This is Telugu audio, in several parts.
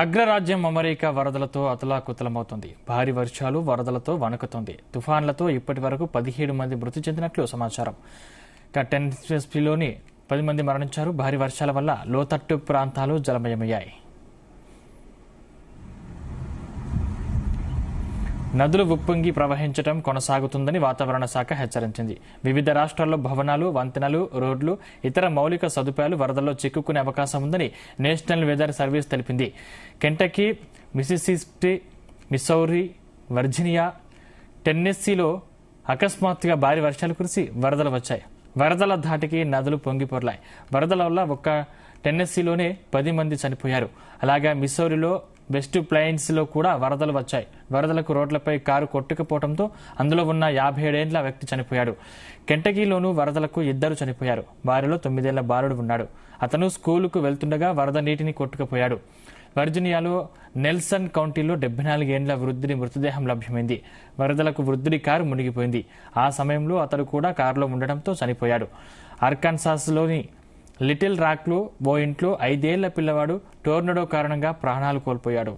అగ్రరాజ్యం అమెరికా వరదలతో అతలాకుతలమవుతుంది. భారీ వర్షాలు, వరదలతో వణుకుతోంది. తుఫాన్లతో ఇప్పటి వరకు 17 మంది మృతి చెందినట్లు సమాచారం. టెన్నెస్సీలోని 10 మంది మరణించారు. భారీ వర్షాల వల్ల లోతట్టు ప్రాంతాలు జలమయమయ్యాయి. నదులు ఉప్పొంగి ప్రవహించడం కొనసాగుతుందని వాతావరణ శాఖ హెచ్చరించింది. వివిధ రాష్ట్రాల్లో భవనాలు, వంతెనలు, రోడ్లు, ఇతర మౌలిక సదుపాయాలు వరదల్లో చిక్కుకునే అవకాశం ఉందని నేషనల్ వెదర్ సర్వీస్ తెలిపింది. కెంటకీ, మిసిసిపి, మిస్సౌరీ, వర్జీనియా, టెన్నెస్సీలో అకస్మాత్తుగా భారీ వర్షాలు కురిసి వరదలు వచ్చాయి. వరదల ధాటికి నదులు పొంగిపొర్లాయి. వరదల వల్ల ఒక్క టెన్నెస్సీలోనే 10 మంది చనిపోయారు. అలాగే మిస్సౌరీలో వెస్ట్ ప్లైన్స్ లో కూడా వరదలు వచ్చాయి. వరదలకు రోడ్లపై కారు కొట్టుకుపోవడంతో అందులో ఉన్న 57 ఏళ్ల వ్యక్తి చనిపోయాడు. కెంటకీలోనూ వరదలకు 2 చనిపోయారు. వారిలో 9 ఏళ్ల బాలుడు ఉన్నాడు. అతను స్కూలుకు వెళ్తుండగా వరద నీటిని కొట్టుకుపోయాడు. వర్జీనియాలో నెల్సన్ కౌంటీలో 74 ఏళ్ల వృద్ధుడి మృతదేహం లభ్యమైంది. వరదలకు వృద్ధుడి కారు మునిగిపోయింది. ఆ సమయంలో అతడు కూడా కారులో ఉండడంతో చనిపోయాడు. ఆర్కాన్సాస్లోని లిటిల్ రాక్లో ఓ ఇంట్లో 5 ఏళ్ల పిల్లవాడు టోర్నడో కారణంగా ప్రాణాలు కోల్పోయాడు.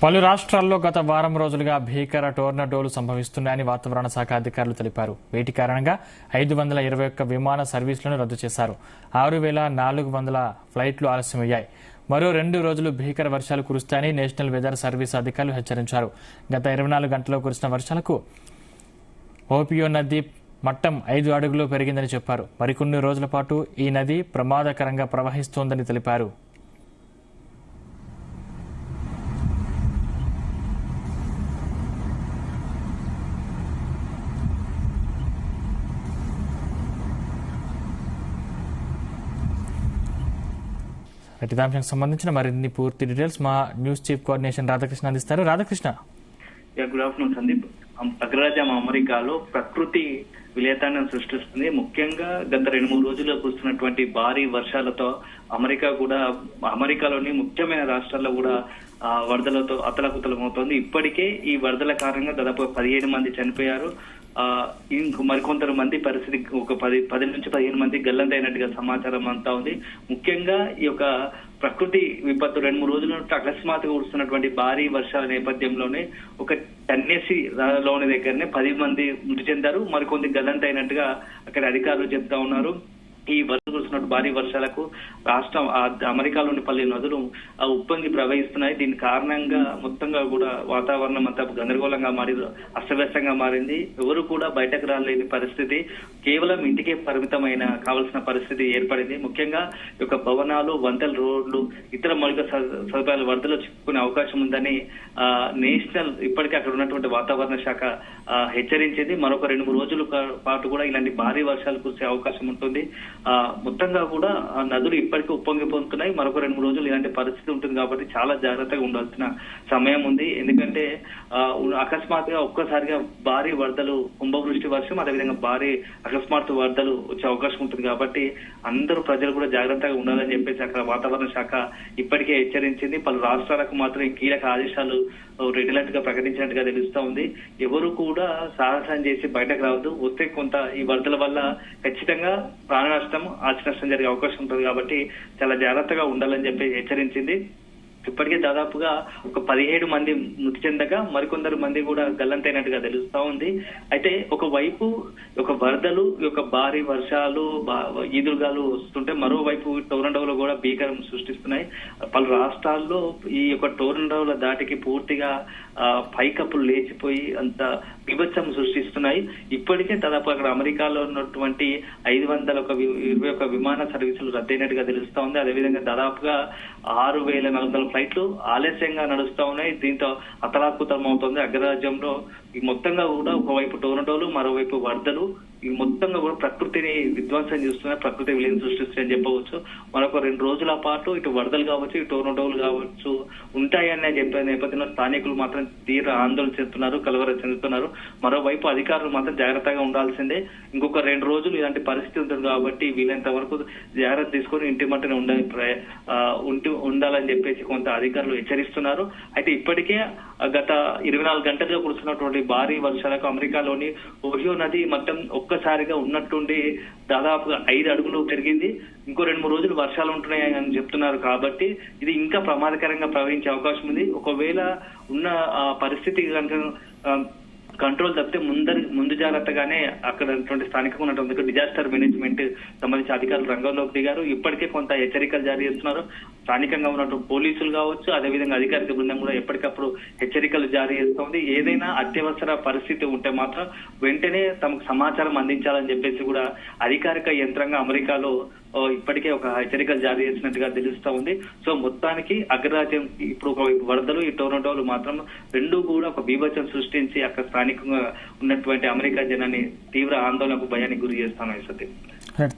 పలు రాష్ట్రాల్లో గత వారం రోజులుగా భీకర టోర్నడోలు సంభవిస్తున్నాయని వాతావరణ శాఖ అధికారులు తెలిపారు. వీటి కారణంగా 521 విమాన సర్వీసులను రద్దు చేశారు. 6,400 ఫ్లైట్లు ఆలస్యమయ్యాయి. మరో 2 రోజులు భీకర వర్షాలు కురుస్తాయని నేషనల్ వెదర్ సర్వీస్ అధికారులు హెచ్చరించారు. గత 24 గంటల్లో కురిసిన వర్షాలకు ఓపియో నది మట్టం 5 అడుగులు పెరిగిందని చెప్పారు. మరికొన్ని రోజుల పాటు ఈ నది ప్రమాదకరంగా ప్రవహిస్తోందని తెలిపారు. దానికి సంబంధించిన మరిన్ని పూర్తి డీటెయిల్స్ మా న్యూస్ చీఫ్ కోఆర్డినేషన్ రాధాకృష్ణ అందిస్తారు. రాధాకృష్ణ. Good afternoon Sandeep. అగ్రరాజ్యం అమెరికాలో ప్రకృతి విలేతాన్ని సృష్టిస్తుంది. ముఖ్యంగా గత 2-3 రోజుల్లో కురుస్తున్నటువంటి భారీ వర్షాలతో అమెరికాలోని ముఖ్యమైన రాష్ట్రాల్లో కూడా వరదలతో అతలకుతలమవుతోంది. ఇప్పటికే ఈ వరదల కారణంగా దాదాపు 17 మంది చనిపోయారు. మరికొందరు మంది పరిస్థితి ఒక 10 నుంచి 15 మంది గల్లంతైనట్టుగా సమాచారం అంతా ఉంది. ముఖ్యంగా ఈ యొక్క ప్రకృతి విపత్తు 2-3 రోజుల నుండి అకస్మాత్తుగా కురుస్తున్నటువంటి భారీ వర్షాల నేపథ్యంలోనే ఒక టెన్నెస్సీ లోని దగ్గరనే 10 మంది మృతి చెందారు. మరికొంది గల్లంతైనట్టుగా అక్కడ అధికారులు చెప్తా ఉన్నారు. ఈ కురుస్తున్న భారీ వర్షాలకు రాష్ట్రం అమెరికాలోని పలు నదులు ఉప్పొంగి ప్రవహిస్తున్నాయి. దీని కారణంగా మొత్తంగా కూడా వాతావరణం అంతా గందరగోళంగా మారి అస్తవ్యస్తంగా మారింది. ఎవరు కూడా బయటకు రాలేని పరిస్థితి, కేవలం ఇంటికే పరిమితమైన కావాల్సిన పరిస్థితి ఏర్పడింది. ముఖ్యంగా ఈ యొక్క భవనాలు, వంతెన, రోడ్లు, ఇతర మౌలిక సదుపాయాలు వరదలో చిక్కుకునే అవకాశం ఉందని నేషనల్ ఇప్పటికే అక్కడ ఉన్నటువంటి వాతావరణ శాఖ హెచ్చరించింది. మరొక 2-3 రోజుల పాటు కూడా ఇలాంటి భారీ వర్షాలు కురిసే అవకాశం ఉంటుంది. మొత్తంగా కూడా నదులు ఇప్పటికీ ఉప్పొంగిపోతున్నాయి. మరొక 2-3 రోజులు ఇలాంటి పరిస్థితి ఉంటుంది కాబట్టి చాలా జాగ్రత్తగా ఉండాల్సిన సమయం ఉంది. ఎందుకంటే అకస్మాత్తుగా ఒక్కసారిగా భారీ వరదలు, కుంభవృష్టి వర్షం, అదేవిధంగా భారీ అకస్మాత్తు వరదలు వచ్చే అవకాశం ఉంటుంది కాబట్టి అందరూ ప్రజలు కూడా జాగ్రత్తగా ఉండాలని చెప్పేసి అక్కడ వాతావరణ శాఖ ఇప్పటికే హెచ్చరించింది. పలు రాష్ట్రాలకు మాత్రం కీలక ఆదేశాలు రెడ్ అలర్ట్ గా ప్రకటించినట్టుగా తెలుస్తా ఉంది. ఎవరు కూడా సాహసం చేసి బయటకు రావద్దు. వస్తే కొంత ఈ వరదల వల్ల ఖచ్చితంగా ప్రాణ నష్టం, ఆస్తి నష్టం జరిగే అవకాశం ఉంటుంది కాబట్టి చాలా జాగ్రత్తగా ఉండాలని చెప్పి హెచ్చరించింది. ఇప్పటికే దాదాపుగా ఒక 17 మంది మృతి చెందగా మరికొందరు మంది కూడా గల్లంతైనట్టుగా తెలుస్తా ఉంది. అయితే ఒకవైపు ఒక వరదలు, ఒక భారీ వర్షాలు, ఈదురుగాలు వస్తుంటే మరోవైపు టోర్నడోలు కూడా భీకరం సృష్టిస్తున్నాయి. పలు రాష్ట్రాల్లో ఈ యొక్క టోర్నడోల దాటికి పూర్తిగా పైకప్పులు లేచిపోయి అంత విభత్సం సృష్టిస్తున్నాయి. ఇప్పటికే దాదాపు అక్కడ అమెరికాలో ఉన్నటువంటి 521 విమాన సర్వీసులు రద్దయినట్టుగా తెలుస్తా ఉంది. అదేవిధంగా దాదాపుగా 6,400 ఫ్లైట్లు ఆలస్యంగా నడుస్తా ఉన్నాయి. దీంతో అతలాకుతలం అవుతుంది అగ్రరాజ్యంలో. మొత్తంగా కూడా ఒకవైపు టోర్నడోలు, మరోవైపు వరదలు, ఈ మొత్తంగా కూడా ప్రకృతిని విధ్వంసం చేస్తున్నారు, ప్రకృతి విలీనం సృష్టిస్తుందని చెప్పవచ్చు. మరొక 2 రోజుల పాటు ఇటు వరదలు కావచ్చు, ఇటు టోర్నడోలు కావచ్చు ఉంటాయని చెప్పే నేపథ్యంలో స్థానికులు మాత్రం తీవ్ర ఆందోళన చెందుతున్నారు, కలవరం చెందుతున్నారు. మరోవైపు అధికారులు మాత్రం జాగ్రత్తగా ఉండాల్సిందే. ఇంకొక 2 రోజులు ఇలాంటి పరిస్థితి ఉంటుంది కాబట్టి వీలైనంత వరకు జాగ్రత్త తీసుకొని ఇంటి మట్టున ఉండాలని చెప్పేసి కొంత అధికారులు హెచ్చరిస్తున్నారు. అయితే ఇప్పటికే గత 24 గంటలుగా కురుస్తున్నటువంటి భారీ వర్షాలకు అమెరికాలోని ఓహియో నది మొత్తం ఒక్కసారిగా ఉన్నట్టుండి దాదాపుగా 5 అడుగులు పెరిగింది. ఇంకో 2-3 రోజులు వర్షాలు ఉంటున్నాయి అని చెప్తున్నారు. కాబట్టి ఇది ఇంకా ప్రమాదకరంగా ప్రవహించే అవకాశం ఉంది. ఒకవేళ ఉన్న పరిస్థితి కనుక కంట్రోల్ తప్పితే ముందు జాగ్రత్తగానే అక్కడ స్థానికంగా ఉన్నటువంటి డిజాస్టర్ మేనేజ్మెంట్ సంబంధించి అధికారులు రంగంలోకి దిగారు. ఇప్పటికే కొంత హెచ్చరికలు జారీ చేస్తున్నారు. స్థానికంగా ఉన్నటువంటి పోలీసులు కావచ్చు, అదేవిధంగా అధికారిక బృందం కూడా ఎప్పటికప్పుడు హెచ్చరికలు జారీ చేస్తోంది. ఏదైనా అత్యవసర పరిస్థితి ఉంటే మాత్రం వెంటనే తమకు సమాచారం అందించాలని చెప్పేసి కూడా అధికారిక యంత్రాంగం అమెరికాలో ఇప్పటికే ఒక హెచ్చరికలు జారీ చేసినట్టుగా తెలుస్తా ఉంది. సో మొత్తానికి అగ్రరాజ్యం ఇప్పుడు ఒక వరదలు, ఈ టోర్నడోలు మాత్రం రెండు కూడా ఒక బీభత్సం సృష్టించి అక్కడ స్థానికంగా ఉన్నటువంటి అమెరికా జనాన్ని తీవ్ర ఆందోళనకు భయానికి గురి చేస్తాను.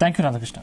Thank you Radhakrishna.